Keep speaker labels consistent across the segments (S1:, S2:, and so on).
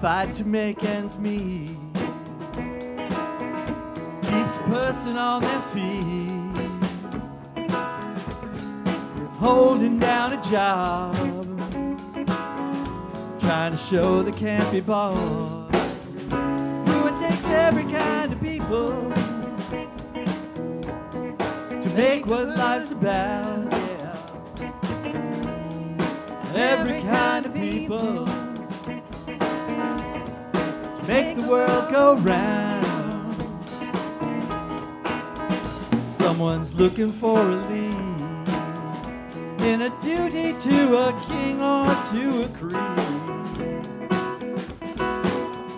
S1: fight to make ends meet, keeps a person on their feet, holding down a job, trying to show they can't be bought. Ooh, it takes every kind of people to make what life's about, yeah. Every kind of people to make the world go round. Someone's looking for a lead in a duty to a king or to a creed,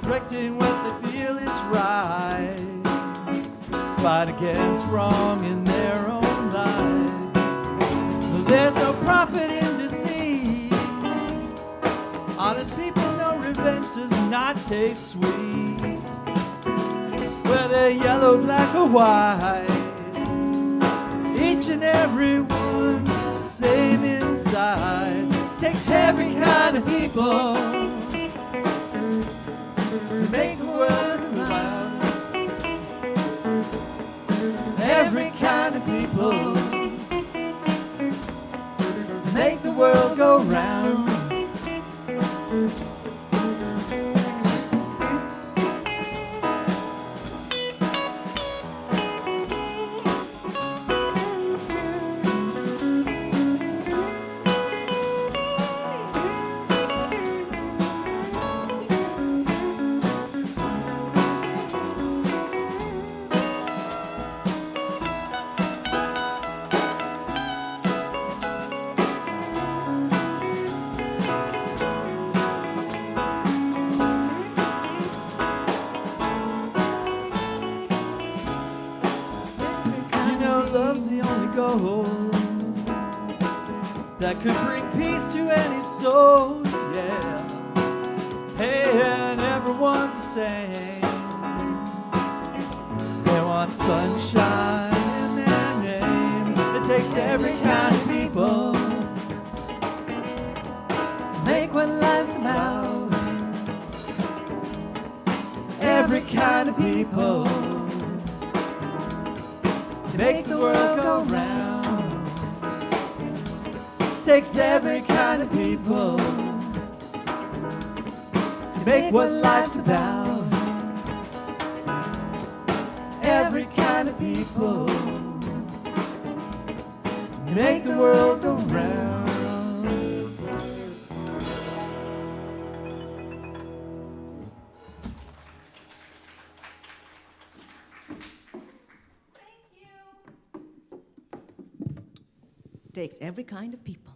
S1: correcting what they feel is right, fight against wrong in their own life. There's no profit in deceit. Honest people know revenge does not taste sweet. Whether yellow, black, or white, each and every one's the same inside. Takes every kind of people to make the world around. Every kind of people to make the world go round. Love's the only goal that could bring peace to any soul, yeah. Hey, and everyone's the same. They want sunshine in their name. It takes every kind of people to make what life's about. Every kind of people to make the world go round. Takes every kind of people to make what life's about. Every kind of people to make the world go round.
S2: Takes every kind of people.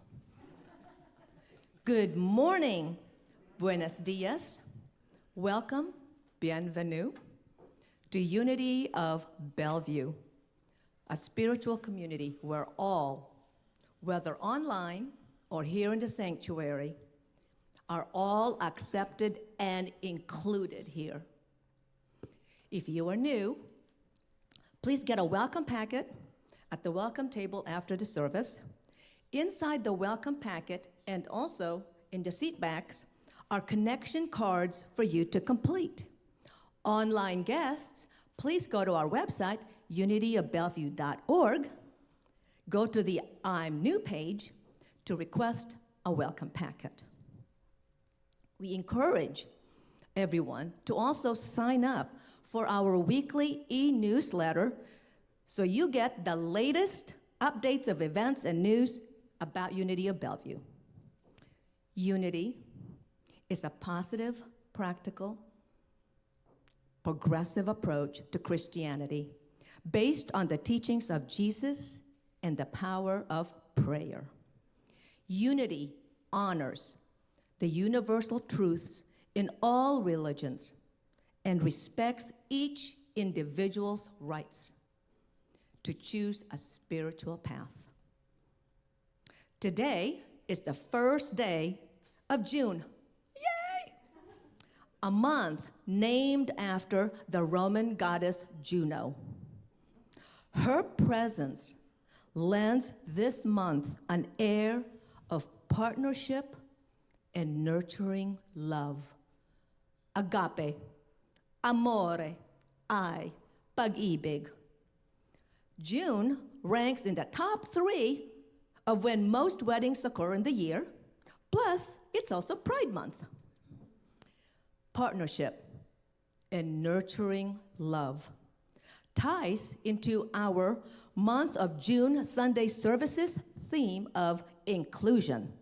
S2: Good morning, buenos dias, welcome, bienvenue, to Unity of Bellevue, a spiritual community where all, whether online or here in the sanctuary, are all accepted and included here. If you are new, please get a welcome packet at the welcome table after the service. Inside the welcome packet and also in the seat backs are connection cards for you to complete. Online guests, please go to our website, unityofbellevue.org. Go to the I'm New page to request a welcome packet. We encourage everyone to also sign up for our weekly e-newsletter so you get the latest updates of events and news about Unity of Bellevue. Unity is a positive, practical, progressive approach to Christianity based on the teachings of Jesus and the power of prayer. Unity honors the universal truths in all religions and respects each individual's rights to choose a spiritual path. Today is the first day of June. Yay! A month named after the Roman goddess Juno. Her presence lends this month an air of partnership and nurturing love agape, amore, ay, pag-ibig. June ranks in the top 3 of when most weddings occur in the year, plus it's also Pride Month. Partnership and nurturing love ties into our month of June Sunday services theme of inclusion,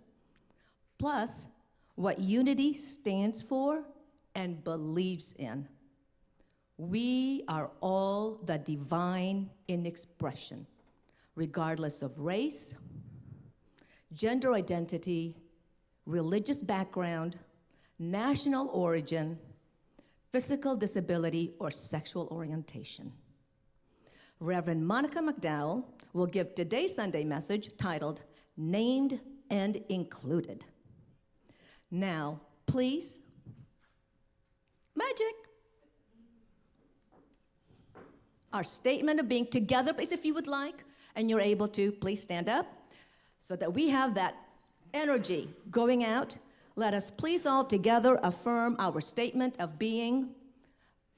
S2: plus what unity stands for and believes in. We are all the divine in expression, regardless of race, gender identity, religious background, national origin, physical disability, or sexual orientation. Reverend Monica McDowell will give today's Sunday message titled Named and Included. Now, please, magic. Our statement of being together, please, if you would like, and you're able to, please stand up so that we have that energy going out. Let us please all together affirm our statement of being.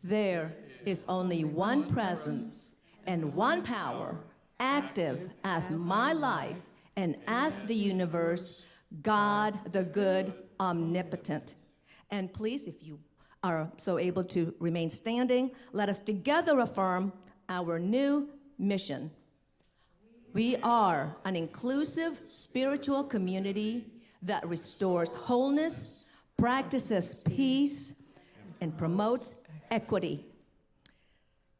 S2: There is only one presence and one power, active as my life and as the universe, God the good, omnipotent. And please, if you are so able to remain standing, let us together affirm our new mission. We are an inclusive spiritual community that restores wholeness, practices peace, and promotes equity.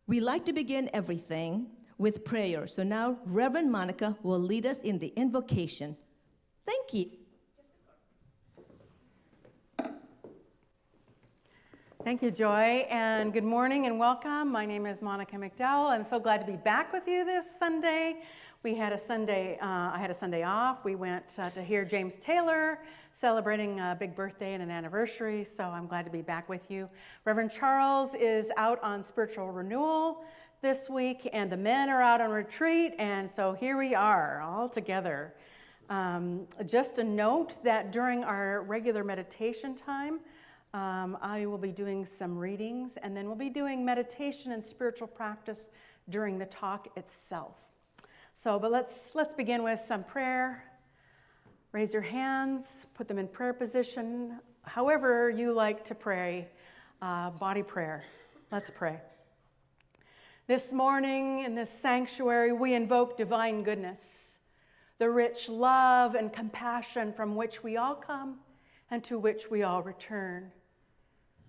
S2: We like to begin everything with prayer. So now Reverend Monica will lead us in the invocation. Thank you.
S3: Thank you, Joy, and good morning and welcome. My name is Monica McDowell. I'm so glad to be back with you this Sunday. I had a Sunday off. We went to hear James Taylor celebrating a big birthday and an anniversary, so I'm glad to be back with you. Reverend Charles is out on spiritual renewal this week, and the men are out on retreat, and so here we are all together. Just a note that during our regular meditation time, I will be doing some readings, and then we'll be doing meditation and spiritual practice during the talk itself. But let's begin with some prayer. Raise your hands, put them in prayer position, however you like to pray, body prayer. Let's pray. This morning in this sanctuary, we invoke divine goodness, the rich love and compassion from which we all come and to which we all return,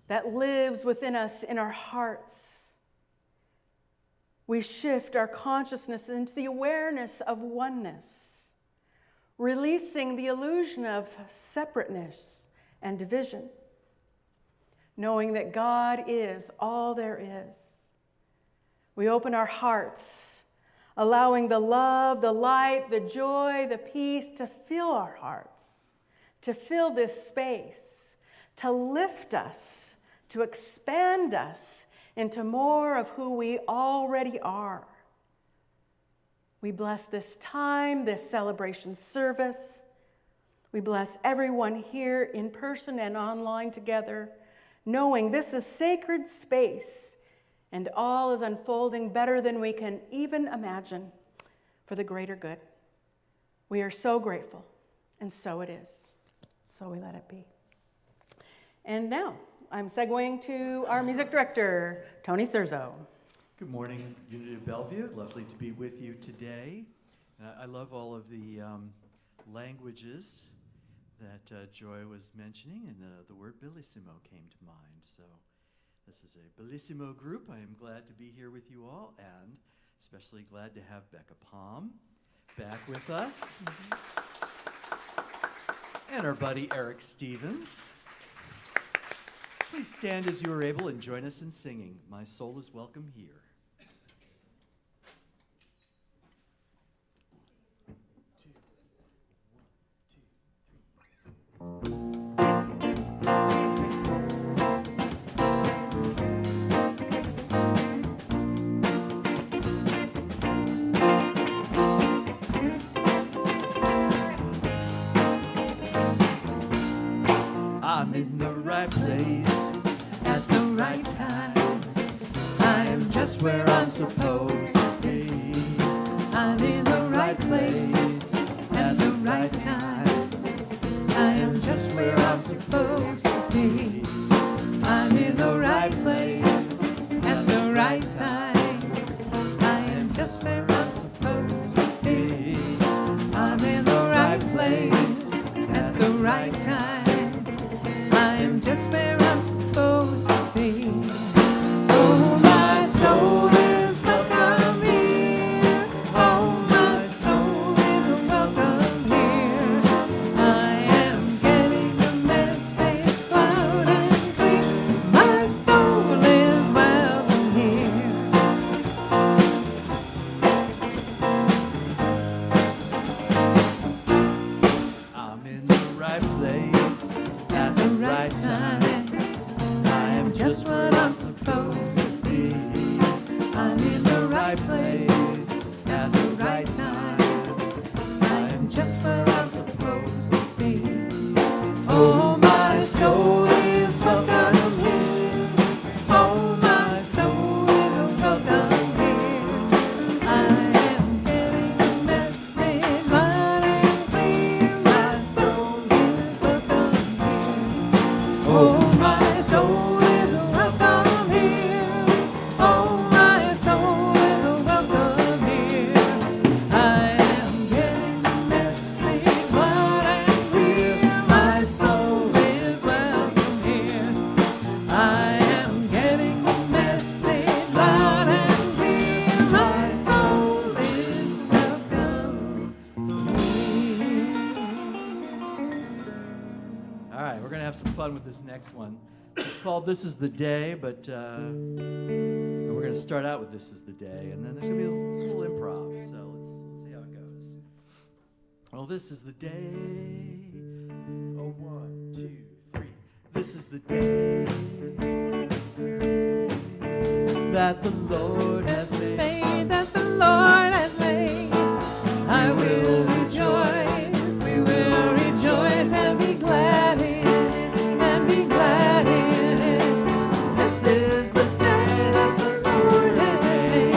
S3: that lives within us in our hearts. We shift our consciousness into the awareness of oneness, releasing the illusion of separateness and division, knowing that God is all there is. We open our hearts, allowing the love, the light, the joy, the peace to fill our hearts, to fill this space, to lift us, to expand us into more of who we already are. We bless this time, this celebration service. We bless everyone here in person and online together, knowing this is sacred space and all is unfolding better than we can even imagine for the greater good. We are so grateful, and so it is. So we let it be. And now, I'm segueing to our music director, Tony Serzo.
S1: Good morning, Unity of Bellevue. Lovely to be with you today. I love all of the languages that Joy was mentioning, and the word bellissimo came to mind. So this is a bellissimo group. I am glad to be here with you all, and especially glad to have Becca Palm back with us. And our buddy Eric Stevens. Please stand as you are able and join us in singing, My Soul is Welcome Here. I'm in the right place just where I'm supposed to be.
S3: I'm in the right place at the right time. I am just where I'm supposed to be. I'm in the right place at the right time. I am just where I'm supposed to be. I'm in the right place at the right time. I am just where I'm supposed to be. Oh, my soul is welcome here. Oh, my soul is welcome here. I am getting the message loud and clear. My soul is welcome here.
S1: I'm in the right place at the right time. I am just what I'm supposed to be.
S3: I'm in the right place
S1: at the right time.
S3: I am just where I'm supposed to be. Oh, my soul is welcome here. Oh, my soul is welcome here. I am getting the message loud and clear. My soul is welcome here. Oh, my soul is welcome here. Oh, my soul is welcome here. I am getting the message loud and clear. My soul is welcome here. I am getting the message loud and clear. My soul is welcome here.
S1: All right, we're going to have some fun with this next one. It's called This Is the Day, but we're going to start out with This Is the Day, and then there's going to be a little improv, so let's see how it goes. Well, this is the day. Oh, 1, 2, 3. This is the day that the Lord has made.
S3: Made that the Lord has made. I will rejoice, we will rejoice and be glad in it, and be glad in it. This is the day that the Lord has made.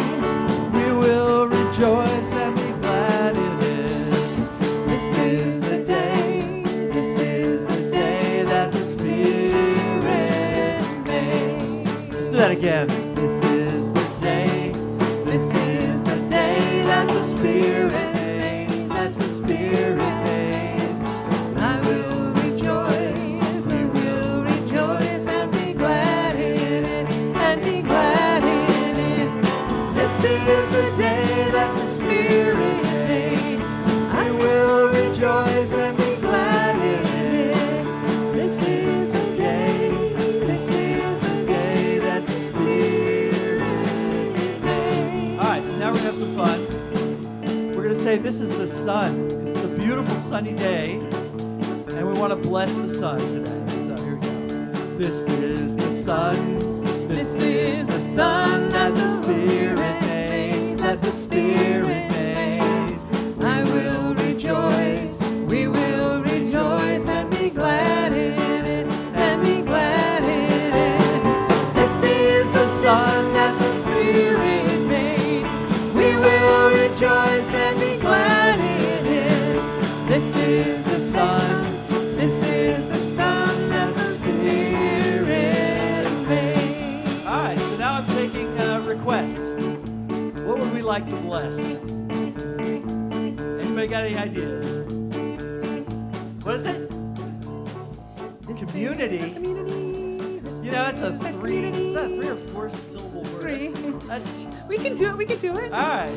S1: We will rejoice and be glad in it.
S3: This is the day,
S1: This is the day that the Spirit
S3: made.
S1: Let's do that again. This is the day.
S3: This is the day that the Spirit
S1: made. That the Spirit made.
S3: I will rejoice, we will rejoice and be glad in it, and be glad in it. This is the day that the Spirit made. I will rejoice and be glad in it. This is the day, this is the day that the Spirit made.
S1: All right, so now we're going to have some fun. We're going to say this is the sun, because it's a beautiful sunny day, and we want to bless the sun today. So here we go. This is the sun.
S3: This is the sun that the Spirit made, that the Spirit made. I will rejoice, we will rejoice and be glad in it, and be glad in it. This is the sun that the Spirit made. We will rejoice and be glad in it. This is the sun, this is the sun that the Spirit made.
S1: All right, so now I'm taking requests. What would we like to bless? Anybody got any ideas? What is it?
S3: This is
S1: Community.
S3: the community. This
S1: You know, it's a
S3: is the
S1: three.
S3: community.
S1: Is that a 3 or 4 syllable word?
S3: Three.
S1: That's
S3: We can do it, we can do it.
S1: all right.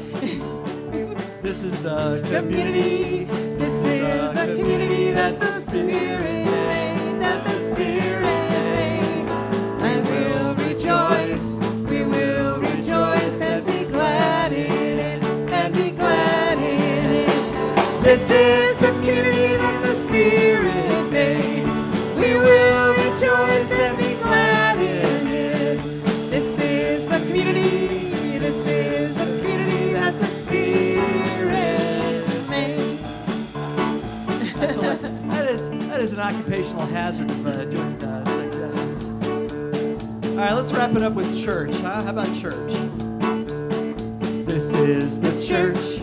S1: This is the
S3: Community. This is the community that the Spirit made, that the Spirit made. I will rejoice, we will rejoice and be glad in it, and be glad in it. This is the community that the Spirit made. We will rejoice and be glad in it. This is the community, this is the community that the Spirit made.
S1: That's that is an occupational hazard of doing suggestions. All right, let's wrap it up with church. Huh? How about church? This is the church.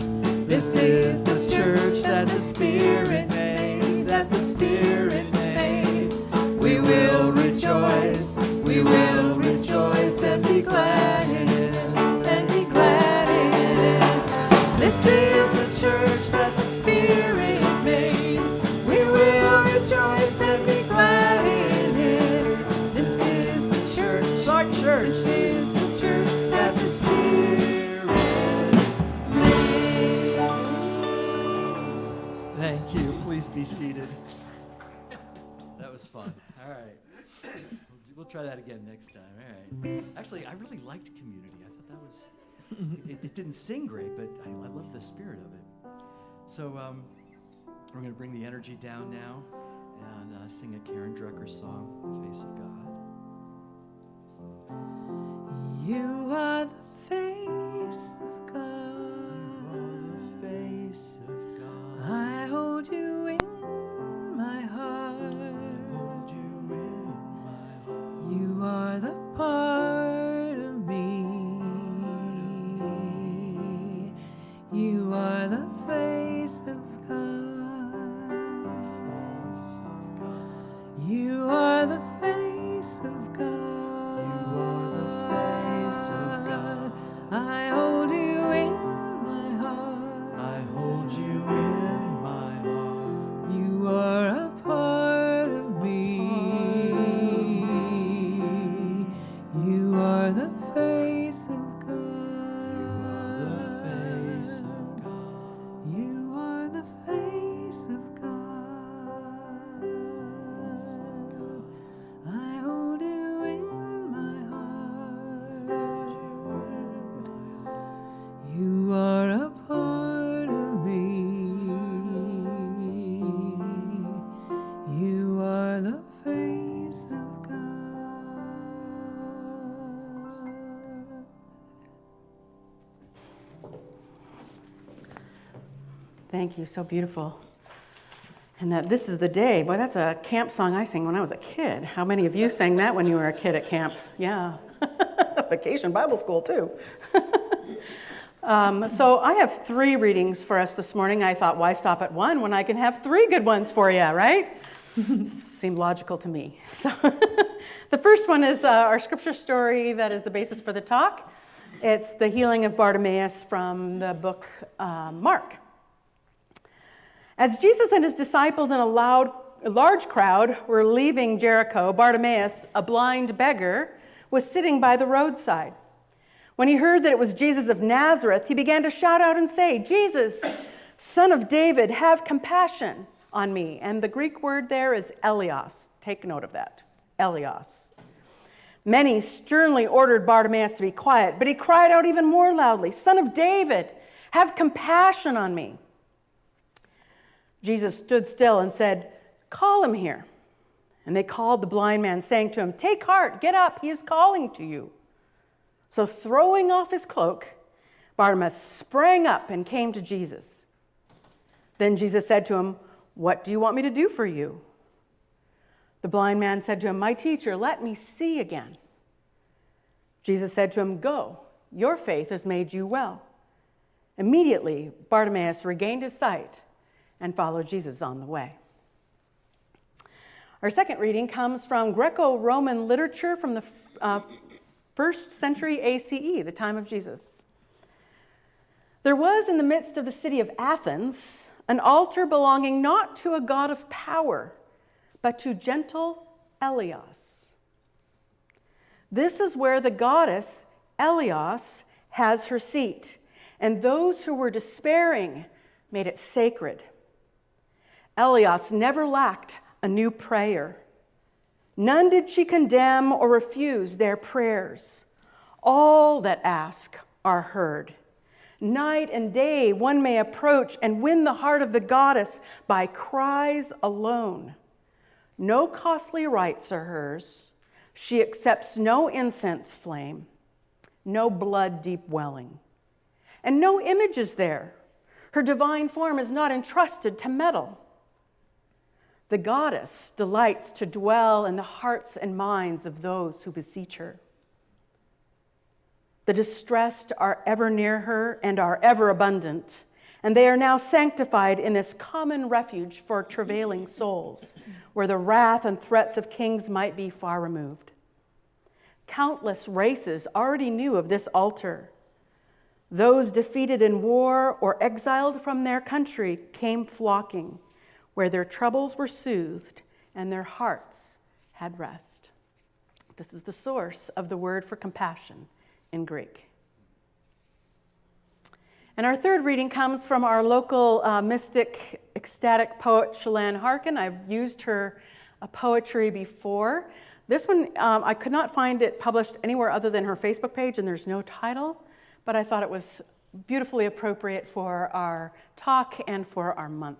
S1: This is the church that the Spirit made, that the Spirit made. We will rejoice and be glad in it, and be glad in it. This is the church that the Spirit made. We will rejoice and be glad in it. This is the church. It's our church. This is the church that the Spirit made. Thank you. Please be seated. That was fun. All right. We'll try that again next time. All right. Actually, I really liked Community. I thought that was, it didn't sing great, but I love the spirit of it. So we're going to bring the energy down now and sing a Karen Drucker song, The Face of God. You are the face of God. You are the face of God. I hold you in my heart. I hold you in my heart. You are the part of me. You are the face of God. You are the face of God. You are the face of God. I hold you in my heart. I hold you in my heart. You are a part of me. You are the face of God. You are the face of God. You are the face of God. I hold you in my heart. You are a part of me. You are the face of God.
S3: Thank you, so beautiful. And that this is the day. Boy, that's a camp song I sang when I was a kid. How many of you sang that when you were a kid at camp? Yeah. Vacation Bible School, too. So I have 3 readings for us this morning. I thought, why stop at 1 when I can have 3 good ones for you, right? Seemed logical to me. So the first one is our scripture story that is the basis for the talk. It's the healing of Bartimaeus from the book Mark. As Jesus and his disciples and a large crowd were leaving Jericho, Bartimaeus, a blind beggar, was sitting by the roadside. When he heard that it was Jesus of Nazareth, he began to shout out and say, "Jesus, Son of David, have compassion on me." And the Greek word there is Elios. Take note of that. Elios. Many sternly ordered Bartimaeus to be quiet, but he cried out even more loudly, "Son of David, have compassion on me." Jesus stood still and said, "Call him here." And they called the blind man, saying to him, "Take heart, get up, he is calling to you." So throwing off his cloak, Bartimaeus sprang up and came to Jesus. Then Jesus said to him, "What do you want me to do for you?" The blind man said to him, "My teacher, let me see again." Jesus said to him, "Go, your faith has made you well." Immediately, Bartimaeus regained his sight and followed Jesus on the way. Our second reading comes from Greco-Roman literature from the 1st century ACE, the time of Jesus. There was in the midst of the city of Athens an altar belonging not to a god of power, but to gentle Elios. This is where the goddess Elios has her seat, and those who were despairing made it sacred. Elios never lacked a new prayer. None did she condemn or refuse their prayers. All that ask are heard. Night and day one may approach and win the heart of the goddess by cries alone. No costly rites are hers. She accepts no incense flame, no blood deep welling, and no image is there. Her divine form is not entrusted to metal. The goddess delights to dwell in the hearts and minds of those who beseech her. The distressed are ever near her and are ever abundant, and they are now sanctified in this common refuge for travailing souls, where the wrath and threats of kings might be far removed. Countless races already knew of this altar. Those defeated in war or exiled from their country came flocking, where their troubles were soothed and their hearts had rest. This is the source of the word for compassion in Greek. And our third reading comes from our local mystic, ecstatic poet, Shalane Harkin. I've used her poetry before. This one, I could not find it published anywhere other than her Facebook page, and there's no title, but I thought it was beautifully appropriate for our talk and for our month.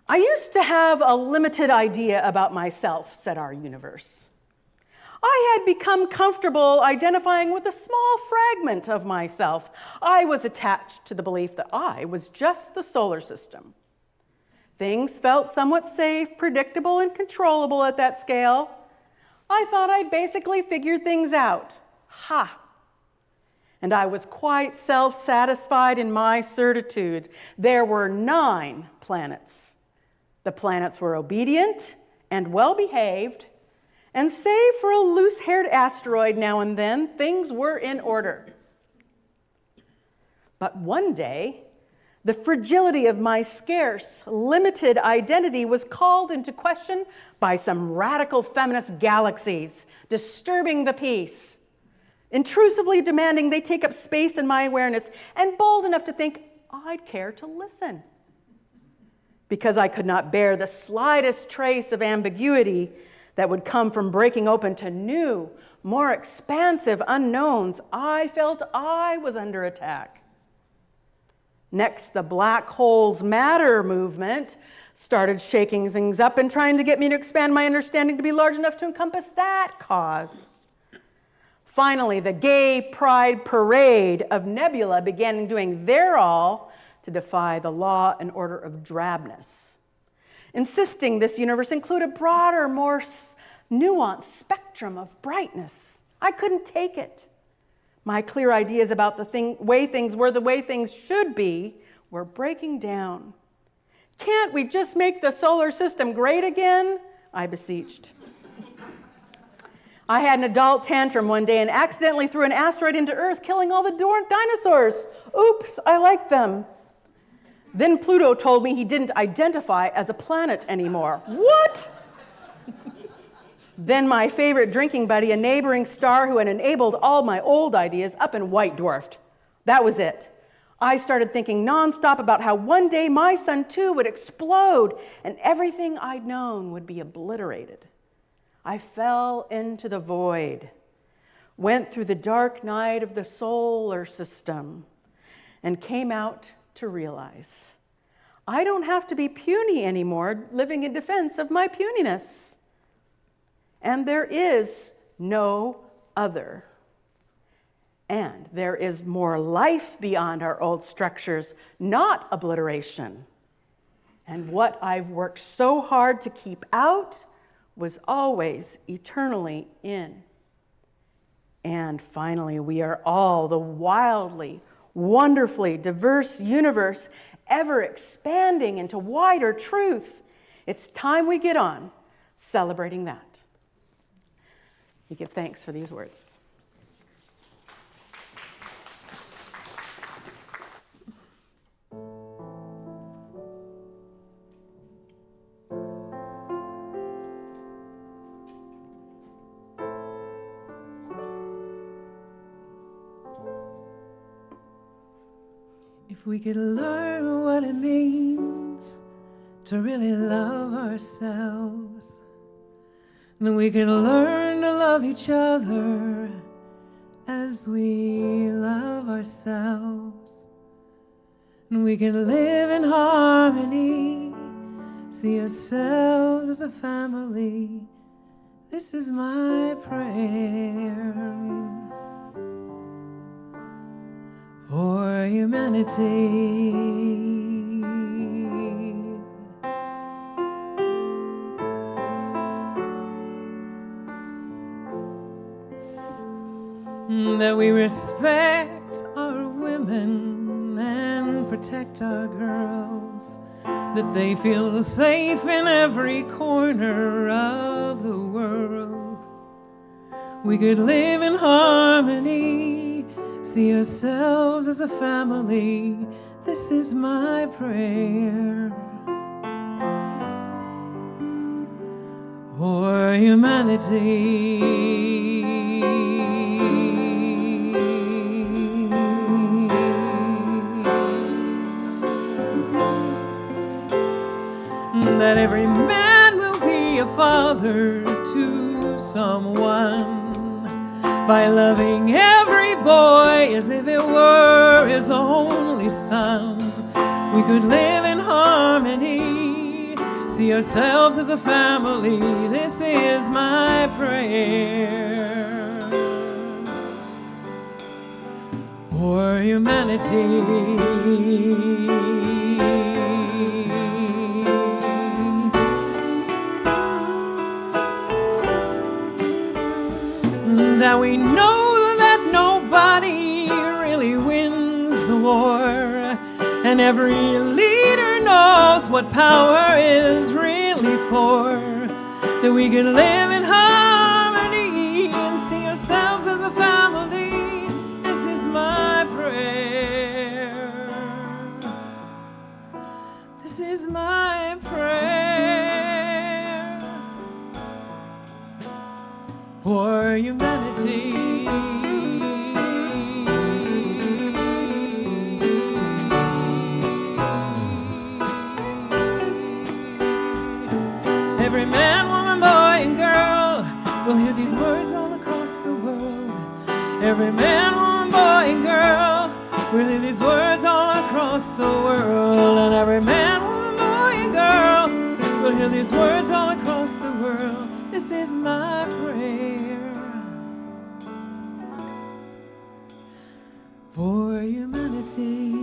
S3: I used to have a limited idea about myself, said our universe. I had become comfortable identifying with a small fragment of myself. I was attached to the belief that I was just the solar system. Things felt somewhat safe, predictable, and controllable at that scale. I thought I'd basically figured things out. Ha! And I was quite self-satisfied in my certitude. There were 9 planets. The planets were obedient and well-behaved, and save for a loose-haired asteroid now and then, things were in order. But one day, the fragility of my scarce, limited identity was called into question by some radical feminist galaxies, disturbing the peace, intrusively demanding they take up space in my awareness, and bold enough to think I'd care to listen. Because I could not bear the slightest trace of ambiguity that would come from breaking open to new, more expansive unknowns, I felt I was under attack. Next, the black holes matter movement started shaking things up and trying to get me to expand my understanding to be large enough to encompass that cause. Finally, the gay pride parade of nebula began doing their all to defy the law and order of drabness, insisting this universe include a broader, more nuanced spectrum of brightness. I couldn't take it. My clear ideas about the way things were, the way things should be, were breaking down. Can't we just make the solar system great again? I beseeched. I had an adult tantrum one day and accidentally threw an asteroid into Earth, killing all the dinosaurs. Oops, I liked them. Then Pluto told me he didn't identify as a planet anymore. What? Then my favorite drinking buddy, a neighboring star who had enabled all my old ideas, up and white dwarfed. That was it. I started thinking nonstop about how one day my sun too would explode and everything I'd known would be obliterated. I fell into the void, went through the dark night of the solar system, and came out to realize I don't have to be puny anymore, living in defense of my puniness. And there is no other. And there is more life beyond our old structures, not obliteration. And what I've worked so hard to keep out was always eternally in. And finally, we are all the wildly, wonderfully diverse universe, ever expanding into wider truth. It's time we get on celebrating that. We give thanks for these words.
S1: If we could learn what it means to really love ourselves, then we can learn to love each other as we love ourselves. And we can live in harmony, see ourselves as a family. This is my prayer for humanity.
S4: that we respect our women and protect our girls, that they feel safe in every corner of the world. We could live in harmony, see ourselves as a family. This is my prayer for humanity. That every man will be a father to someone by loving every boy as if it were his only son. We could live in harmony, see ourselves as a family. This is my prayer for humanity. That we know that nobody really wins the war, and every leader knows what power is really for. That we can live in harmony and see ourselves as a family. This is my prayer. This is my prayer for humanity. Every man, woman, boy, and girl will hear these words all across the world. Every man, woman, boy, and girl will hear these words all across the world. And every man, woman, boy, and girl will hear these words all across the world. This is my prayer for humanity.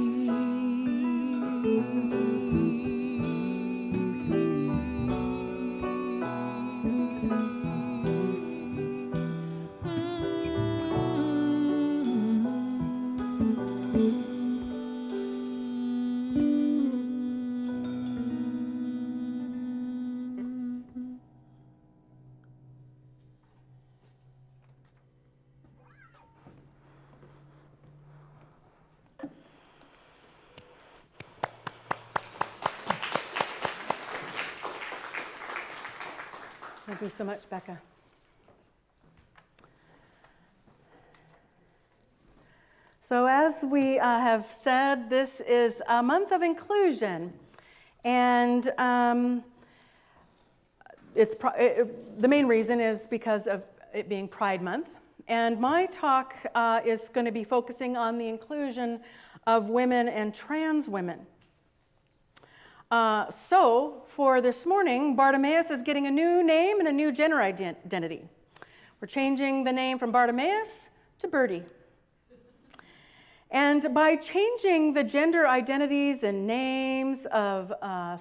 S3: Thank you so much, Becca. So as we have said, this is a month of inclusion, and the main reason is because of it being Pride Month. And my talk is going to be focusing on the inclusion of women and trans women. So for this morning, Bartimaeus is getting a new name and a new gender identity. We're changing the name from Bartimaeus to Birdie. And by changing the gender identities and names of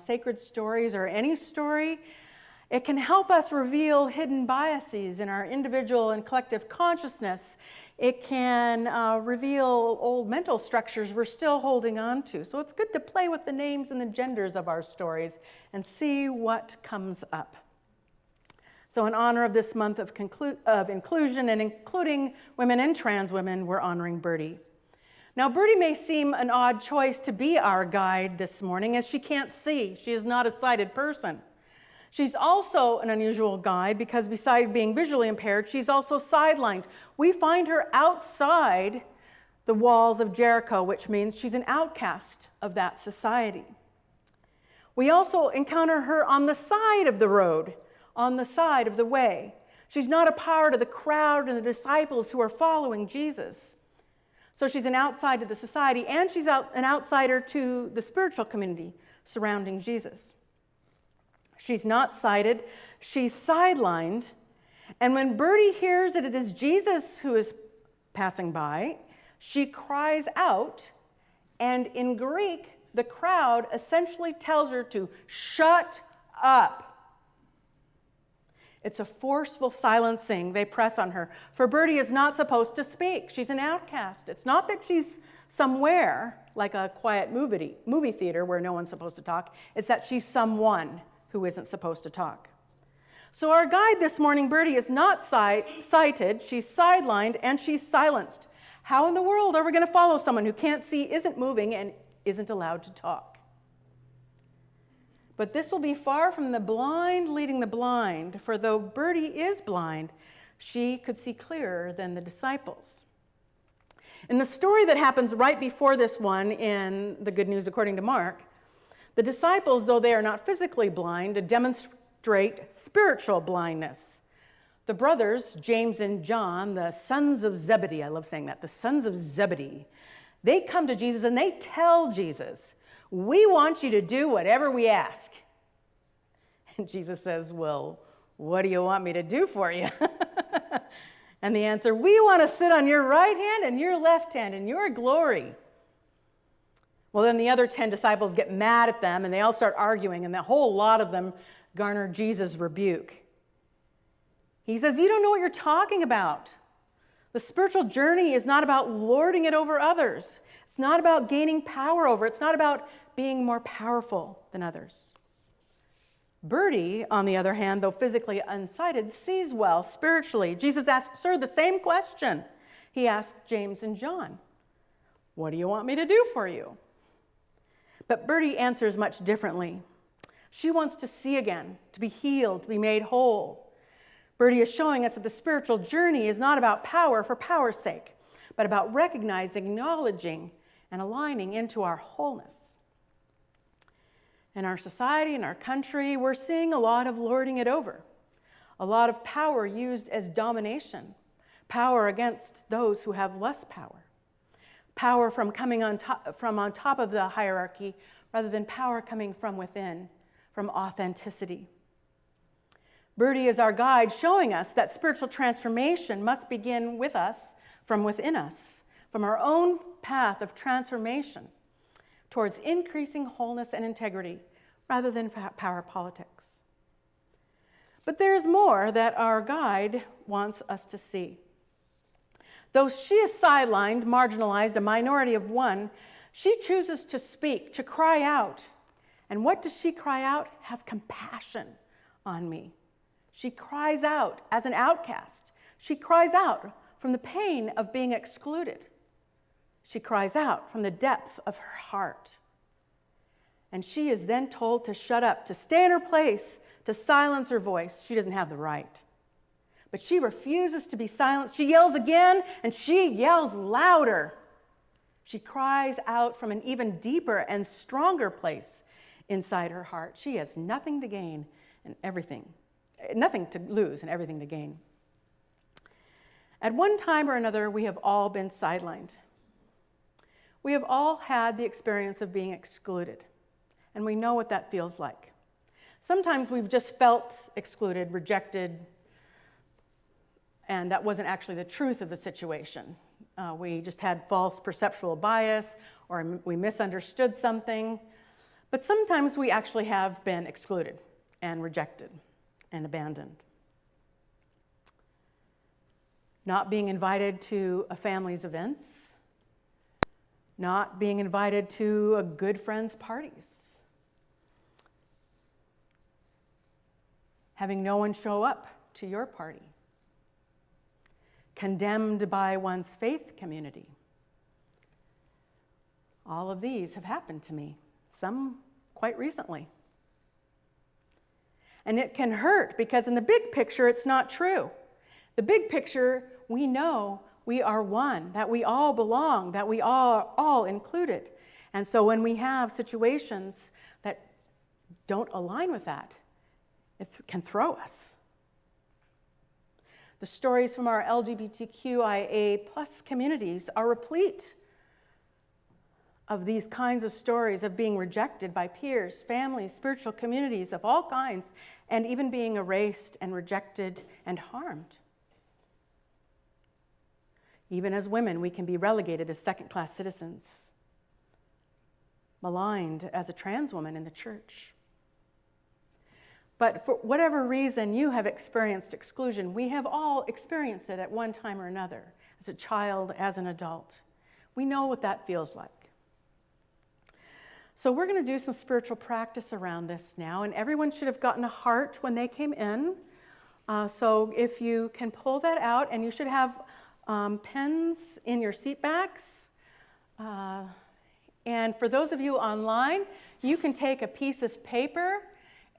S3: sacred stories or any story, it can help us reveal hidden biases in our individual and collective consciousness. It can reveal old mental structures we're still holding on to. So it's good to play with the names and the genders of our stories and see what comes up. So in honor of this month of inclusion and including women and trans women, we're honoring Birdie. Now, Birdie may seem an odd choice to be our guide this morning, as she can't see. She is not a sighted person. She's also an unusual guide because besides being visually impaired, she's also sidelined. We find her outside the walls of Jericho, which means she's an outcast of that society. We also encounter her on the side of the road, on the side of the way. She's not a part of the crowd and the disciples who are following Jesus. So she's an outsider to the society, and she's an outsider to the spiritual community surrounding Jesus. She's not sighted, she's sidelined, and when Birdie hears that it is Jesus who is passing by, she cries out, and in Greek, the crowd essentially tells her to shut up. It's a forceful silencing they press on her. For Birdie is not supposed to speak. She's an outcast. It's not that she's somewhere, like a quiet movie theater where no one's supposed to talk. It's that she's someone who isn't supposed to talk. So our guide this morning, Birdie, is not cited. She's sidelined, and she's silenced. How in the world are we going to follow someone who can't see, isn't moving, and isn't allowed to talk? But this will be far from the blind leading the blind, for though Birdie is blind, she could see clearer than the disciples. In the story that happens right before this one in the Good News according to Mark, the disciples, though they are not physically blind, demonstrate spiritual blindness. The brothers, James and John, the sons of Zebedee, I love saying that, the sons of Zebedee, they come to Jesus and they tell Jesus, "We want you to do whatever we ask." And Jesus says, "Well, what do you want me to do for you?" And the answer, "We want to sit on your right hand and your left hand in your glory." Well, then the other 10 disciples get mad at them and they all start arguing, and the whole lot of them garner Jesus' rebuke. He says, "You don't know what you're talking about. The spiritual journey is not about lording it over others. It's not about gaining power over it. It's not about being more powerful than others." Birdie, on the other hand, though physically unsighted, sees well spiritually. Jesus asks her the same question. He asks James and John, "What do you want me to do for you?" But Birdie answers much differently. She wants to see again, to be healed, to be made whole. Birdie is showing us that the spiritual journey is not about power for power's sake, but about recognizing, acknowledging, and aligning into our wholeness. In our society, in our country, we're seeing a lot of lording it over, a lot of power used as domination, power against those who have less power, power from coming on top of the hierarchy rather than power coming from within, from authenticity. Birdie is our guide, showing us that spiritual transformation must begin with us, from within us, from our own path of transformation towards increasing wholeness and integrity rather than power politics. But there's more that our guide wants us to see. Though she is sidelined, marginalized, a minority of one, she chooses to speak, to cry out. And what does she cry out? "Have compassion on me." She cries out as an outcast. She cries out from the pain of being excluded. She cries out from the depth of her heart. And she is then told to shut up, to stay in her place, to silence her voice. She doesn't have the right. But she refuses to be silenced. She yells again, and she yells louder. She cries out from an even deeper and stronger place inside her heart. She has nothing to gain and nothing to lose and everything to gain. At one time or another, we have all been sidelined. We have all had the experience of being excluded, and we know what that feels like. Sometimes we've just felt excluded, rejected, and that wasn't actually the truth of the situation. We just had false perceptual bias, or we misunderstood something. But sometimes we actually have been excluded and rejected and abandoned. Not being invited to a family's events, not being invited to a good friend's parties, having no one show up to your party, condemned by one's faith community. All of these have happened to me, some quite recently. And it can hurt because in the big picture, it's not true. The big picture, we know we are one, that we all belong, that we are all included. And so when we have situations that don't align with that, it can throw us. The stories from our LGBTQIA+ communities are replete of these kinds of stories of being rejected by peers, families, spiritual communities of all kinds, and even being erased and rejected and harmed. Even as women, we can be relegated as second-class citizens, maligned as a trans woman in the church. But for whatever reason you have experienced exclusion, we have all experienced it at one time or another, as a child, as an adult. We know what that feels like. So we're going to do some spiritual practice around this now, and everyone should have gotten a heart when they came in. So if you can pull that out, and you should have pens in your seat backs. And for those of you online, you can take a piece of paper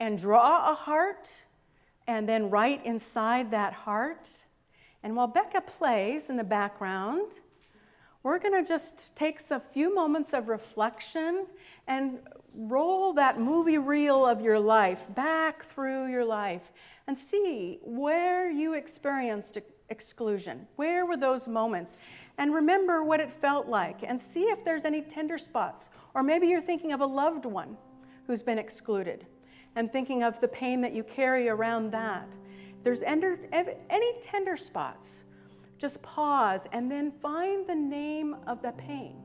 S3: and draw a heart, and then write inside that heart. And while Becca plays in the background, we're going to just take a few moments of reflection and roll that movie reel of your life back through your life and see where you experienced exclusion. Where were those moments? And remember what it felt like, and see if there's any tender spots. Or maybe you're thinking of a loved one who's been excluded and thinking of the pain that you carry around that. If there's any tender spots, just pause and then find the name of the pain.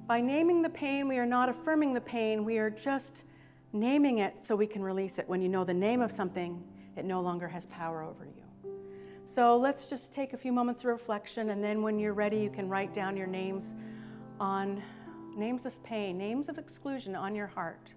S3: By naming the pain, we are not affirming the pain, we are just naming it so we can release it. When you know the name of something, it no longer has power over you. So let's just take a few moments of reflection, and then when you're ready, you can write down your names of pain, names of exclusion on your heart.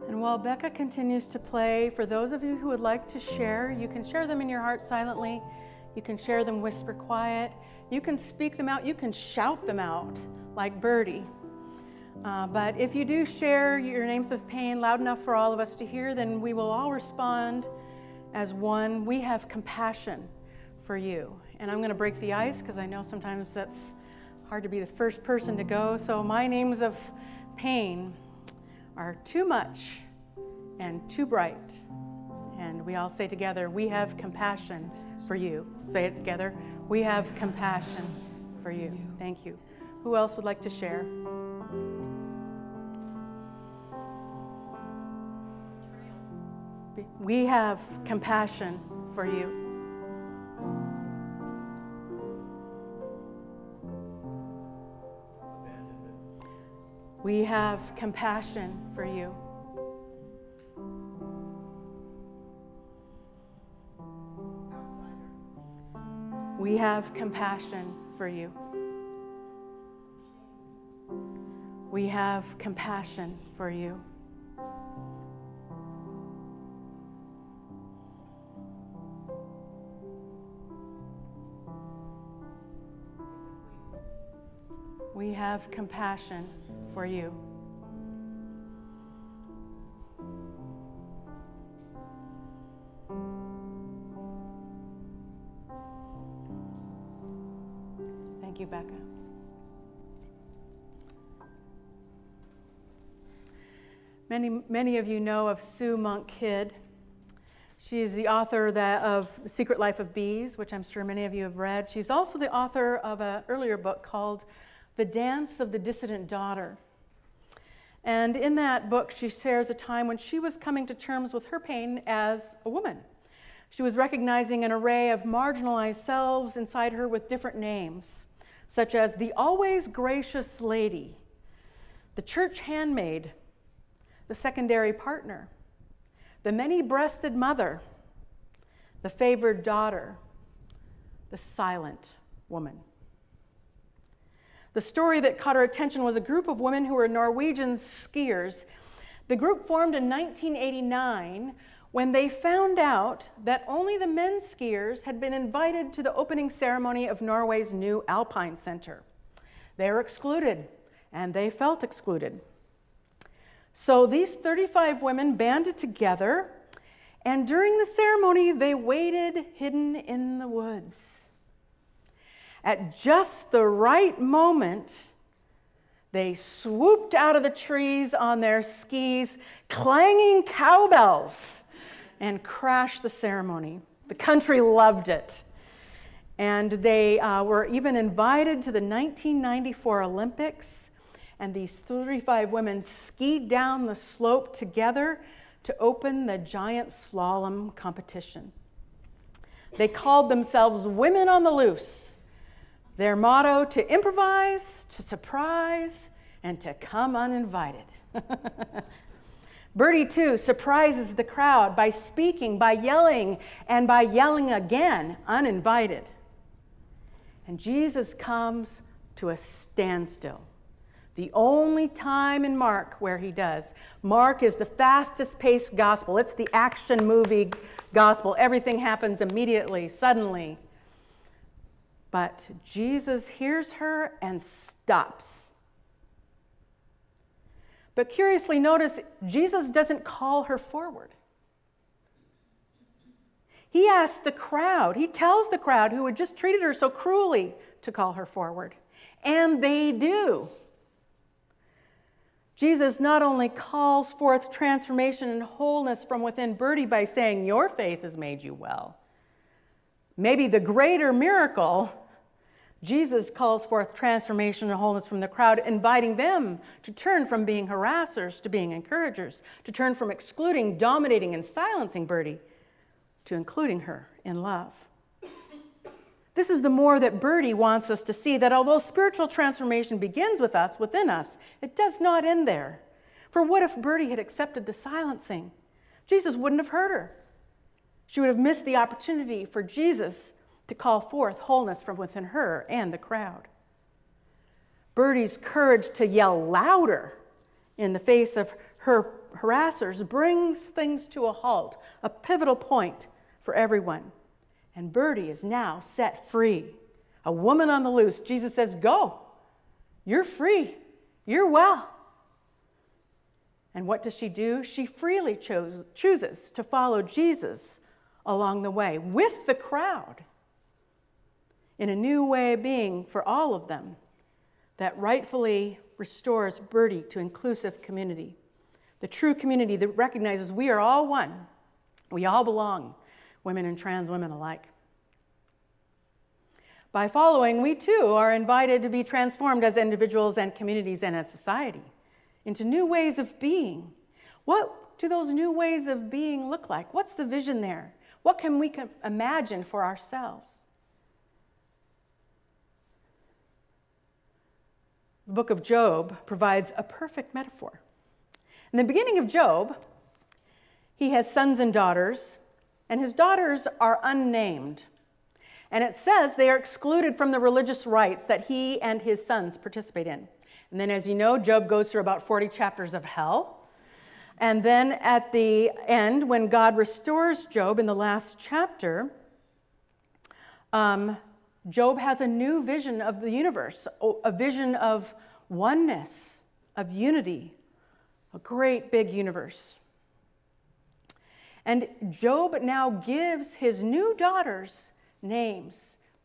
S3: And while Becca continues to play, for those of you who would like to share, you can share them in your heart silently. You can share them whisper quiet. You can speak them out. You can shout them out like Birdie. But if you do share your names of pain loud enough for all of us to hear, then we will all respond as one. We have compassion for you. And I'm going to break the ice because I know sometimes that's hard to be the first person to go. So my names of pain are too much and too bright. And we all say together, we have compassion for you. Say it together. We have compassion for you. Thank you. Who else would like to share? We have compassion for you. We have compassion for you. We have compassion for you. We have compassion for you. We have compassion for you. Thank you, Becca. Many of you know of Sue Monk Kidd. She is the author of The Secret Life of Bees, which I'm sure many of you have read. She's also the author of an earlier book called The Dance of the Dissident Daughter. And in that book, she shares a time when she was coming to terms with her pain as a woman. She was recognizing an array of marginalized selves inside her with different names, such as the always gracious lady, the church handmaid, the secondary partner, the many-breasted mother, the favored daughter, the silent woman. The story that caught our attention was a group of women who were Norwegian skiers. The group formed in 1989 when they found out that only the men skiers had been invited to the opening ceremony of Norway's new Alpine Center. They were excluded, and they felt excluded. So these 35 women banded together, and during the ceremony, they waited hidden in the woods. At just the right moment, they swooped out of the trees on their skis, clanging cowbells, and crashed the ceremony. The country loved it. And they were even invited to the 1994 Olympics. And these 35 women skied down the slope together to open the giant slalom competition. They called themselves Women on the Loose. Their motto, to improvise, to surprise, and to come uninvited. Birdie, too, surprises the crowd by speaking, by yelling, and by yelling again, uninvited. And Jesus comes to a standstill. The only time in Mark where he does. Mark is the fastest paced gospel. It's the action movie gospel. Everything happens immediately, suddenly. But Jesus hears her and stops. But curiously, notice, Jesus doesn't call her forward. He asks the crowd, he tells the crowd who had just treated her so cruelly to call her forward. And they do. Jesus not only calls forth transformation and wholeness from within Birdie by saying, your faith has made you well. Maybe the greater miracle, Jesus calls forth transformation and wholeness from the crowd, inviting them to turn from being harassers to being encouragers, to turn from excluding, dominating, and silencing Birdie to including her in love. This is the more that Birdie wants us to see, that although spiritual transformation begins with us, within us, it does not end there. For what if Birdie had accepted the silencing? Jesus wouldn't have heard her. She would have missed the opportunity for Jesus to call forth wholeness from within her and the crowd. Birdie's courage to yell louder in the face of her harassers brings things to a halt, a pivotal point for everyone. And Birdie is now set free. A woman on the loose. Jesus says, go. You're free. You're well. And what does she do? She freely chooses to follow Jesus along the way with the crowd in a new way of being for all of them that rightfully restores Birdie to inclusive community. The true community that recognizes we are all one. We all belong, women and trans women alike. By following, we too are invited to be transformed as individuals and communities and as society into new ways of being. What do those new ways of being look like? What's the vision there? What can we imagine for ourselves? The book of Job provides a perfect metaphor. In the beginning of Job, he has sons and daughters, and his daughters are unnamed. And it says they are excluded from the religious rites that he and his sons participate in. And then, as you know, Job goes through about 40 chapters of hell. And then at the end, when God restores Job in the last chapter, Job has a new vision of the universe, a vision of oneness, of unity, a great big universe. And Job now gives his new daughters names,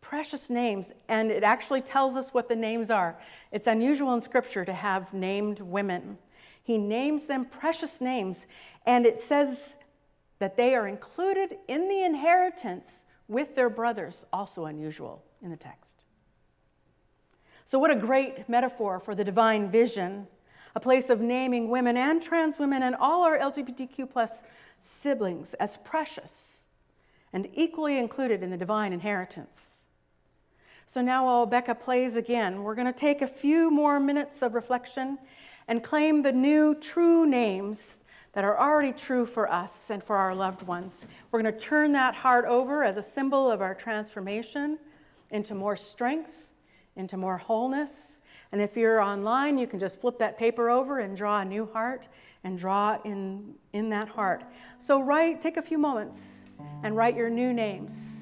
S3: precious names, and it actually tells us what the names are. It's unusual in Scripture to have named women. He names them precious names, and it says that they are included in the inheritance with their brothers, also unusual in the text. So what a great metaphor for the divine vision, a place of naming women and trans women and all our LGBTQ plus siblings as precious and equally included in the divine inheritance. So now while Becca plays again, we're going to take a few more minutes of reflection and claim the new true names that are already true for us and for our loved ones. We're going to turn that heart over as a symbol of our transformation into more strength, into more wholeness. And if you're online, you can just flip that paper over and draw a new heart and draw in that heart. So take a few moments and write your new names.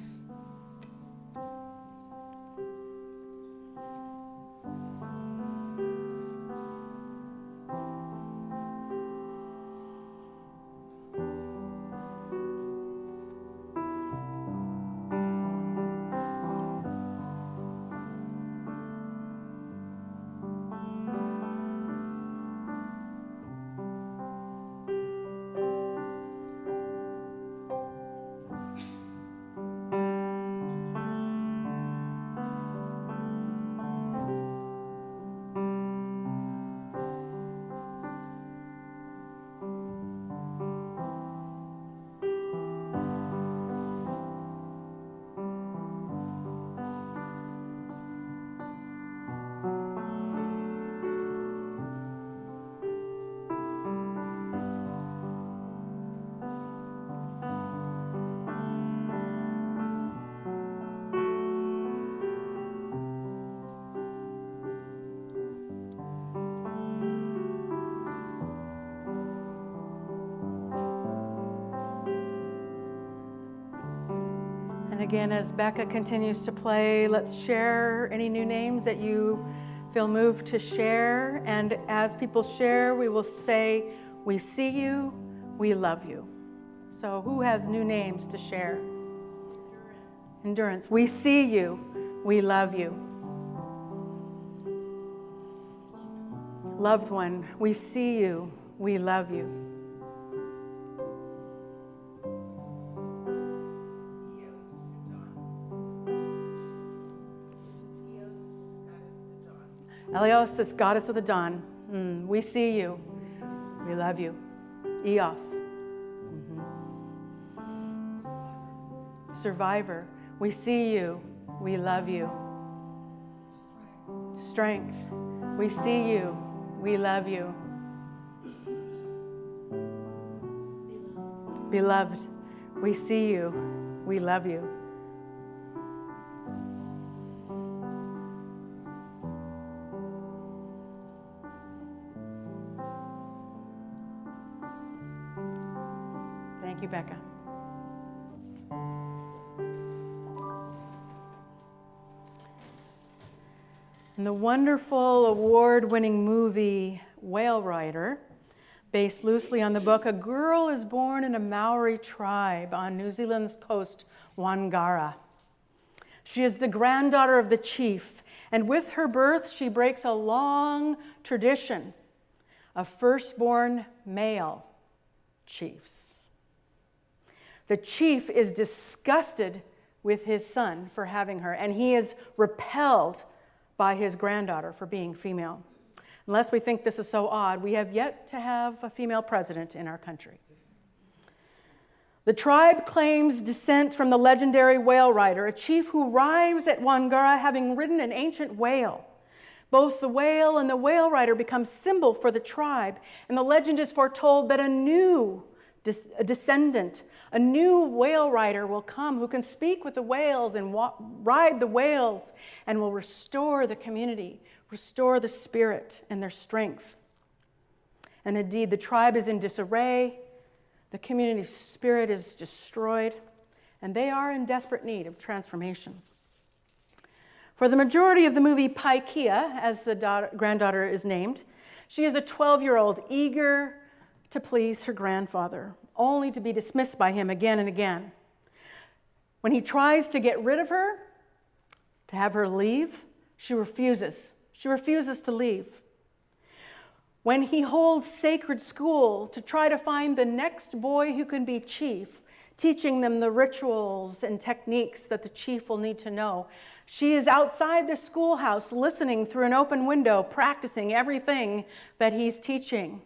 S3: And again, as Becca continues to play, let's share any new names that you feel moved to share. And as people share, we will say, we see you, we love you. So who has new names to share? Endurance. We see you, we love you. Loved one, we see you, we love you. Elios is goddess of the dawn. We see you. We love you. Eos. Survivor. We see you. We love you. Strength. We see you. We love you. Beloved. We see you. We love you. Thank you, Becca. In the wonderful award-winning movie Whale Rider, based loosely on the book, a girl is born in a Maori tribe on New Zealand's coast, Wangara. She is the granddaughter of the chief, and with her birth, she breaks a long tradition of firstborn male chiefs. The chief is disgusted with his son for having her, and he is repelled by his granddaughter for being female. Unless we think this is so odd, we have yet to have a female president in our country. The tribe claims descent from the legendary whale rider, a chief who arrives at Wangara having ridden an ancient whale. Both the whale and the whale rider become symbol for the tribe, and the legend is foretold that a new descendant, a new whale rider will come who can speak with the whales and ride the whales and will restore the community, restore the spirit and their strength. And indeed, the tribe is in disarray, the community's spirit is destroyed, and they are in desperate need of transformation. For the majority of the movie, Paikea, as the granddaughter is named, she is a 12-year-old eager to please her grandfather, only to be dismissed by him again and again. When he tries to get rid of her, to have her leave, she refuses. She refuses to leave. When he holds sacred school to try to find the next boy who can be chief, teaching them the rituals and techniques that the chief will need to know, she is outside the schoolhouse listening through an open window, practicing everything that he's teaching.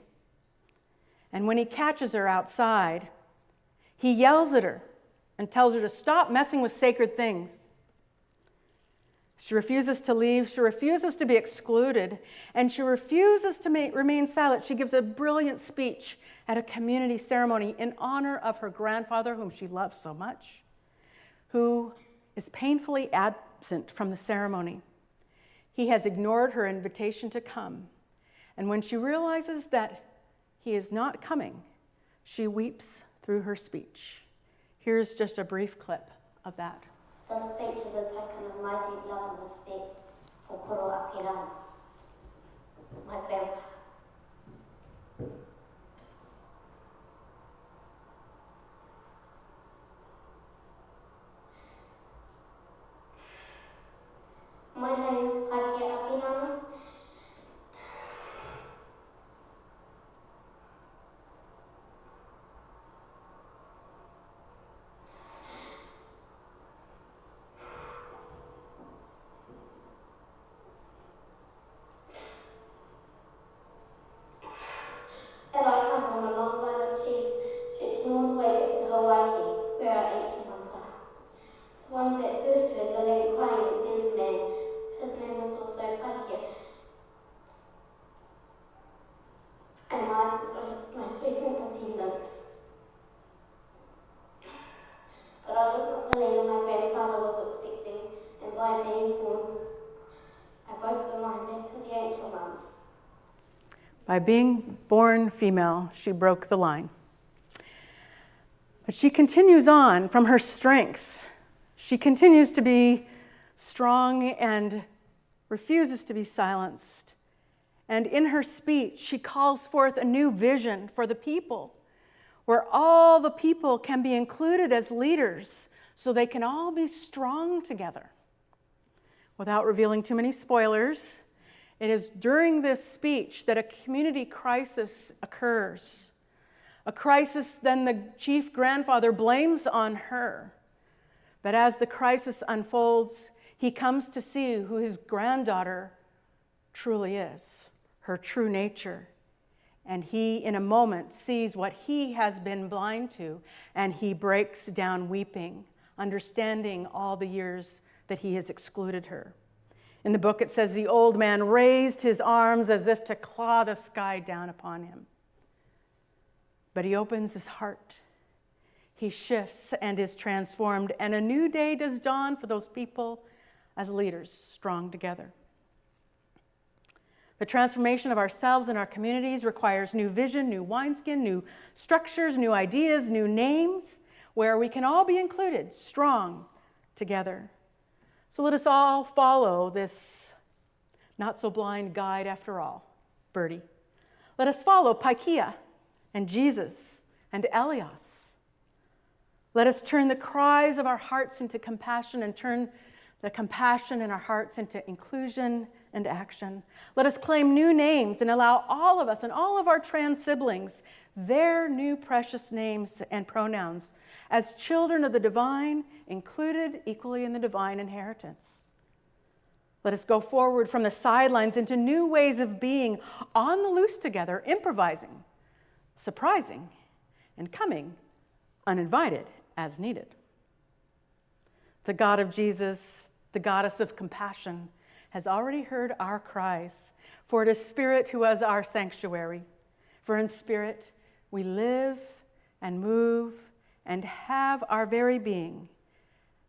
S3: And when he catches her outside, he yells at her and tells her to stop messing with sacred things. She refuses to leave, she refuses to be excluded, and she refuses to remain silent. She gives a brilliant speech at a community ceremony in honor of her grandfather, whom she loves so much, who is painfully absent from the ceremony. He has ignored her invitation to come, and when she realizes that he is not coming, she weeps through her speech. Here's just a brief clip of that.
S5: This speech is a token of my deep love and respect for Koro Apirana, my grandpa. My name is Pakia Apirana. And I come from a long line of chiefs stretching all the way back to Hawaii, where our ancient ones are. The ones that first heard the land crying and sent a man. His name was also Pakia. And my most recent descendant. But I was not the land my grandfather was expecting, and by being born, I broke the line back to the ancient ones.
S3: By being born female, she broke the line. But she continues on from her strength. She continues to be strong and refuses to be silenced. And in her speech, she calls forth a new vision for the people, where all the people can be included as leaders so they can all be strong together. Without revealing too many spoilers, it is during this speech that a community crisis occurs. A crisis then the chief grandfather blames on her. But as the crisis unfolds, he comes to see who his granddaughter truly is, her true nature. And he, in a moment, sees what he has been blind to, and he breaks down weeping, understanding all the years that he has excluded her. In the book, it says the old man raised his arms as if to claw the sky down upon him. But he opens his heart. He shifts and is transformed, and a new day does dawn for those people as leaders strong together. The transformation of ourselves and our communities requires new vision, new wineskin, new structures, new ideas, new names, where we can all be included, strong together. So let us all follow this not-so-blind guide after all, Birdie. Let us follow Pakia and Jesus and Elias. Let us turn the cries of our hearts into compassion and turn the compassion in our hearts into inclusion and action. Let us claim new names and allow all of us and all of our trans siblings their new precious names and pronouns as children of the divine, included equally in the divine inheritance. Let us go forward from the sidelines into new ways of being on the loose together, improvising, surprising, and coming uninvited as needed. The God of Jesus, the goddess of compassion, has already heard our cries, for it is Spirit who is our sanctuary. For in Spirit we live and move and have our very being,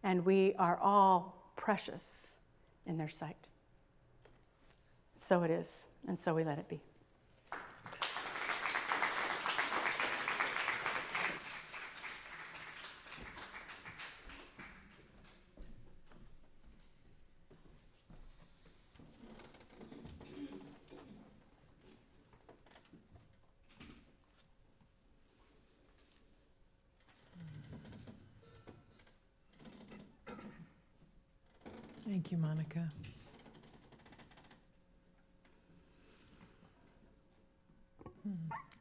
S3: and we are all precious in their sight. So it is, and so we let it be.
S4: Thank you, Monica.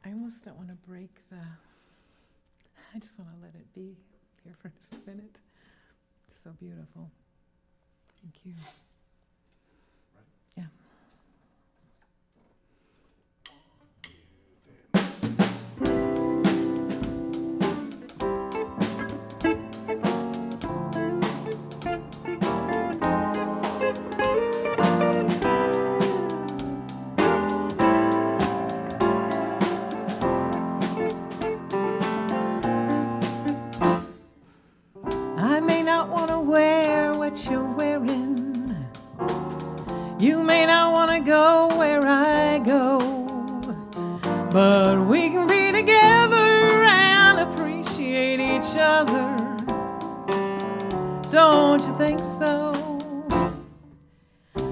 S4: I almost don't want to break I just want to let it be here for just a minute. It's so beautiful. Thank you. Yeah. but we can be together and appreciate each other. Don't you think so?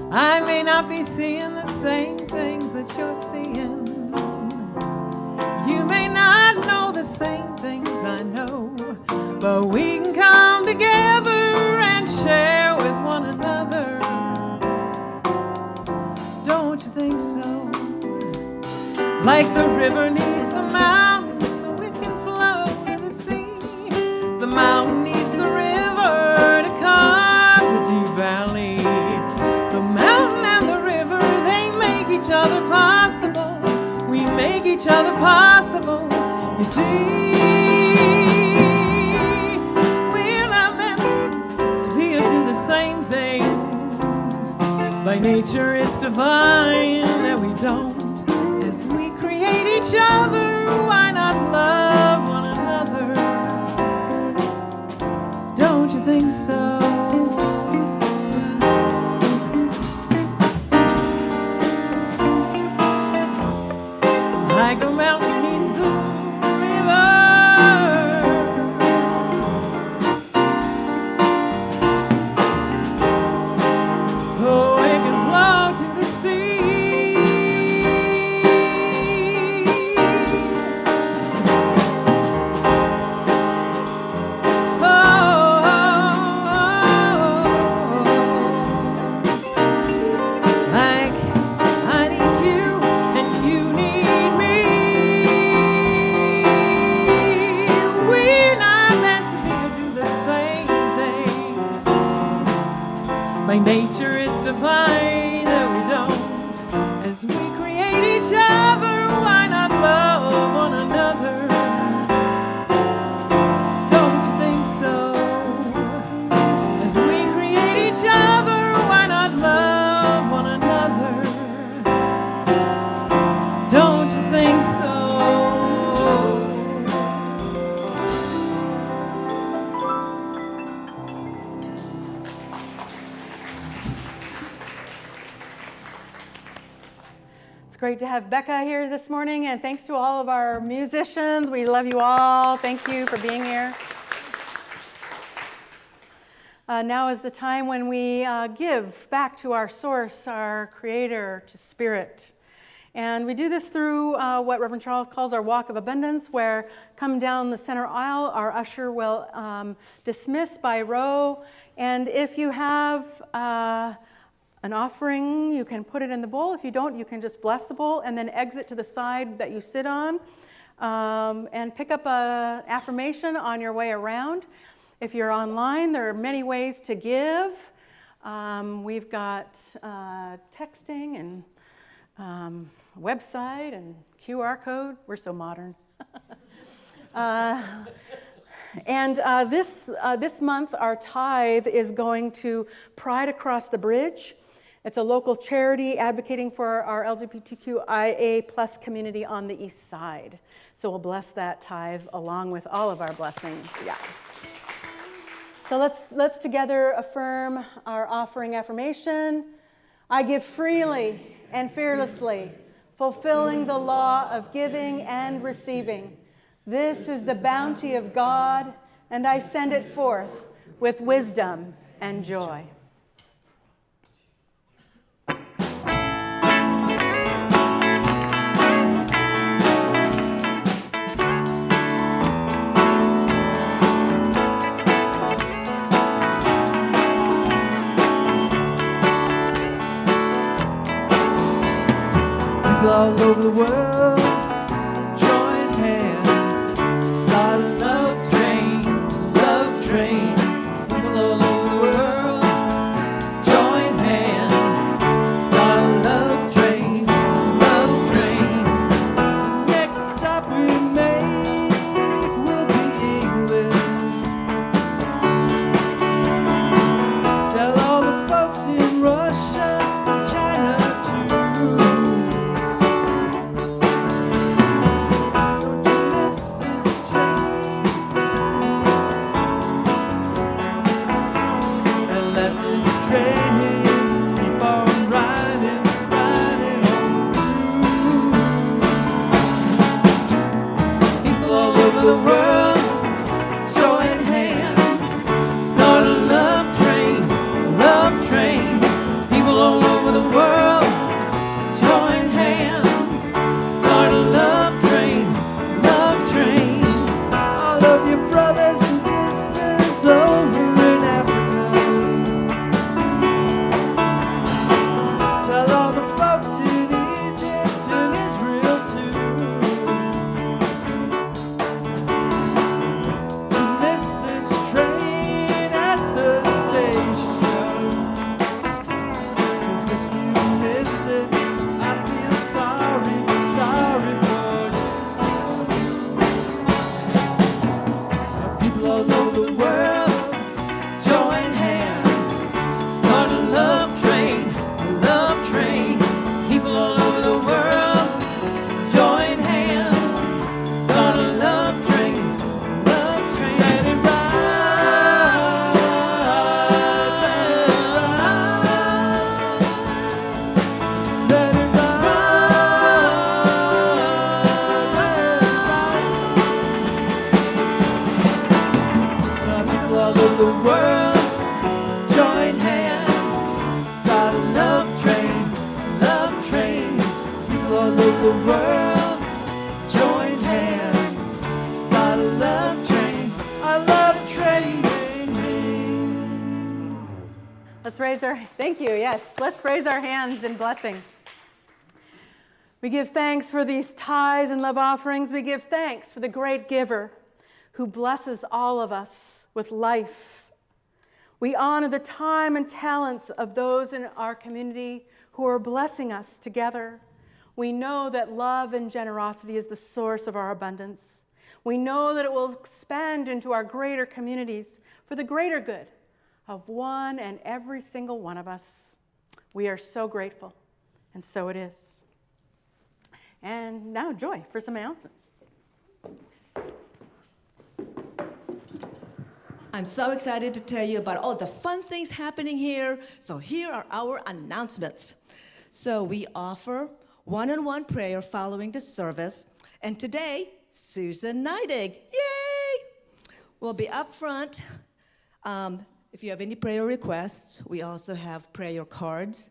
S4: I may not be seeing the same things that you're seeing. You may not know the same things I know, but we can come together and share with one another. Don't you think so? Like the river needs the mountain so it can flow to the sea. The mountain needs the river to carve the deep valley. The mountain and the river, they make each other possible. We make each other possible. You see, we're not meant to be or do the same things. By nature it's divine that we don't. As we create each other, why not love one another? Don't you think so? Like a mountain needs the river, so it can flow to the sea. Like I need you and you need me. We're not meant to be or do the same things. By nature it's divine that we don't. As we create each other, why not love one another? Don't you think so? As we create each other, why not love one another? Don't you think so?
S3: It's great to have Becca here this morning, and thanks to all of our musicians. We love you all. Thank you for being here. Now is the time when we give back to our source, our creator, to spirit. And we do this through what Reverend Charles calls our walk of abundance, where come down the center aisle, our usher will dismiss by row. And if you have an offering, you can put it in the bowl. If you don't, you can just bless the bowl and then exit to the side that you sit on and pick up an affirmation on your way around. If you're online, there are many ways to give. We've got texting and website and QR code. We're so modern. And this month, our tithe is going to Pride Across the Bridge. It's a local charity advocating for our LGBTQIA plus community on the East Side. So we'll bless that tithe along with all of our blessings. Yeah. So let's together affirm our offering affirmation. I give freely and fearlessly, fulfilling the law of giving and receiving. This is the bounty of God, and I send it forth with wisdom and joy.
S1: People all over the world join hands, start a love train, love train. People all over the world join hands, start a love train, love train. Next stop we make will be England. Tell all the folks in Russia, China too.
S4: over the world join hands, start a love train, love train. People all over the world join hands, start a love train, love train.
S1: All of your brothers and sisters over in Africa. Tell all the folks in Egypt and Israel too to miss this train at the station. 'Cause if you miss it, I feel sorry, sorry for you. People all over the world
S4: Join hands, start a love train, love train. People all over the world, join hands, start a love train, love train.
S1: let it ride, let it ride. People all over the world,
S4: Join hands,
S1: start a
S4: love train, love train.
S1: people all over the world, join hands, start a love train, a love train.
S3: Let's raise our, thank you, yes. Let's raise our hands in blessing. We give thanks for these tithes and love offerings. We give thanks for the great giver who blesses all of us with life. We honor the time and talents of those in our community who are blessing us together. We know that love and generosity is the source of our abundance. We know that it will expand into our greater communities for the greater good of one and every single one of us. We are so grateful, and so it is. And now, Joy, for some announcements.
S2: I'm so excited to tell you about all the fun things happening here. So here are our announcements. So we offer one-on-one prayer following the service. And today, Susan Neidig, yay! Will be up front. If you have any prayer requests, we also have prayer cards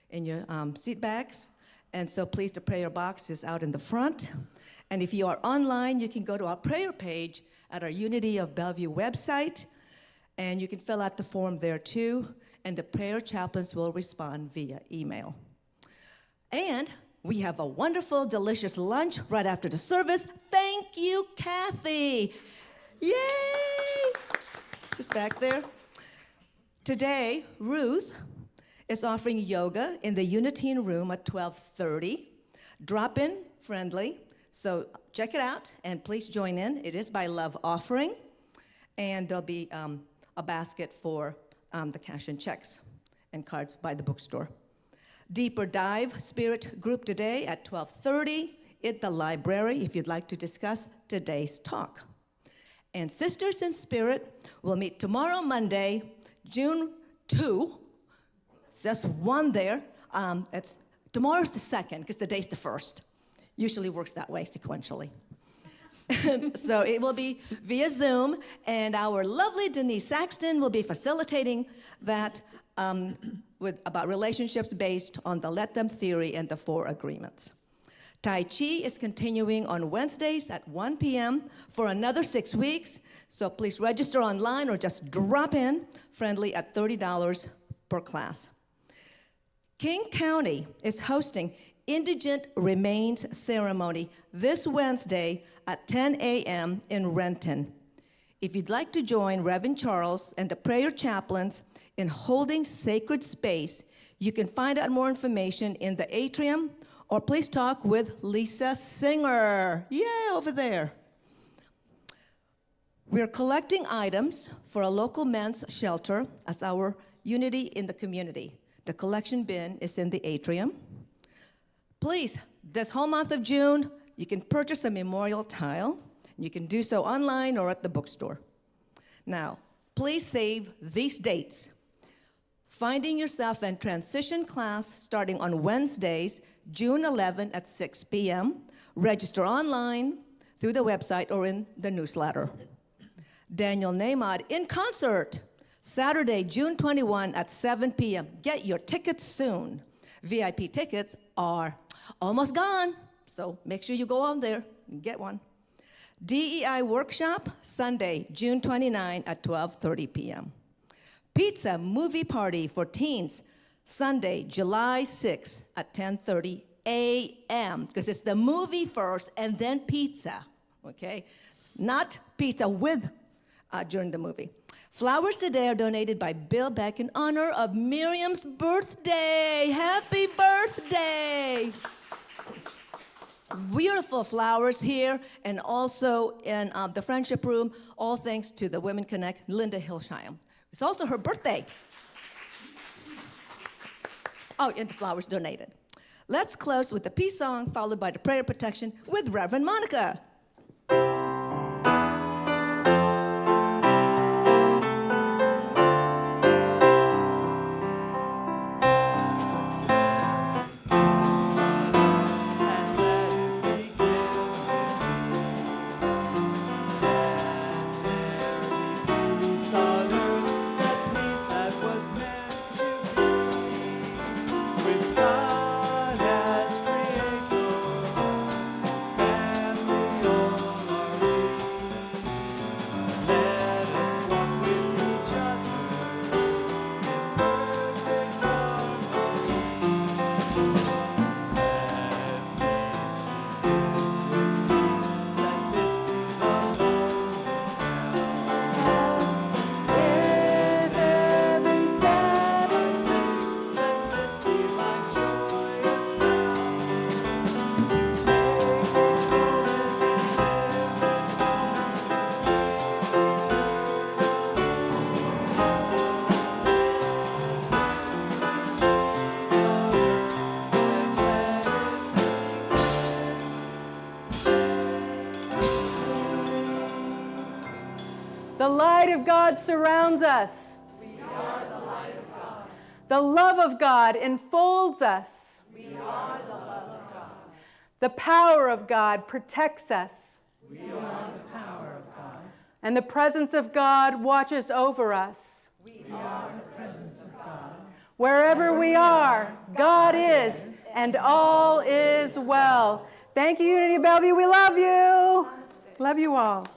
S2: in your seat bags. And so please, the prayer box is out in the front. And if you are online, you can go to our prayer page at our Unity of Bellevue website, and you can fill out the form there too, and the prayer chaplains will respond via email. And we have a wonderful, delicious lunch right after the service. Thank you, Kathy. Yay! Just back there. Today, Ruth is offering yoga in the Unitine room at 12:30. Drop-in friendly. So check it out, and please join in. It is by Love Offering, and there'll be a basket for the cash and checks and cards by the bookstore. Deeper Dive Spirit Group today at 12:30 at the library if you'd like to discuss today's talk. And Sisters in Spirit will meet tomorrow, Monday, June 2. Just one there. Tomorrow's the 2nd, because today's the 1st. Usually works that way sequentially. So it will be via Zoom, and our lovely Denise Saxton will be facilitating that about relationships based on the Let Them theory and the 4 agreements. Tai Chi is continuing on Wednesdays at 1 p.m. for another 6 weeks, so please register online or just drop in, friendly at $30 per class. King County is hosting Indigent Remains Ceremony this Wednesday at 10 a.m. in Renton. If you'd like to join Reverend Charles and the prayer chaplains in holding sacred space, you can find out more information in the atrium, or please talk with Lisa Singer. Yeah, over there. We're collecting items for a local men's shelter as our unity in the community. The collection bin is in the atrium. Please, this whole month of June, you can purchase a memorial tile. You can do so online or at the bookstore. Now, please save these dates. Finding Yourself in Transition class starting on Wednesdays, June 11 at 6 p.m. Register online, through the website or in the newsletter. Daniel Nahmod in concert, Saturday, June 21 at 7 p.m. Get your tickets soon. VIP tickets are almost gone, so make sure you go on there and get one. DEI workshop, Sunday, June 29 at 12:30 p.m. Pizza movie party for teens, Sunday, July 6 at 10:30 a.m. because it's the movie first and then pizza, okay? Not pizza with during the movie. Flowers today are donated by Bill Beck in honor of Miriam's birthday. Happy birthday! Beautiful flowers here and also in the Friendship Room, all thanks to the Women Connect, Linda Hilsheim. It's also her birthday. Oh, and the flowers donated. Let's close with the peace song, followed by the prayer protection with Reverend Monica.
S3: The light of God surrounds us.
S1: We are the light of God.
S3: The love of God enfolds us.
S1: We are the love of God.
S3: The power of God protects us.
S1: We are the power of God.
S3: And the presence of God watches over us.
S1: We are the presence of God.
S3: Wherever we are, God is, and all is well. Thank you, Unity Bellevue. We love you. Love you all.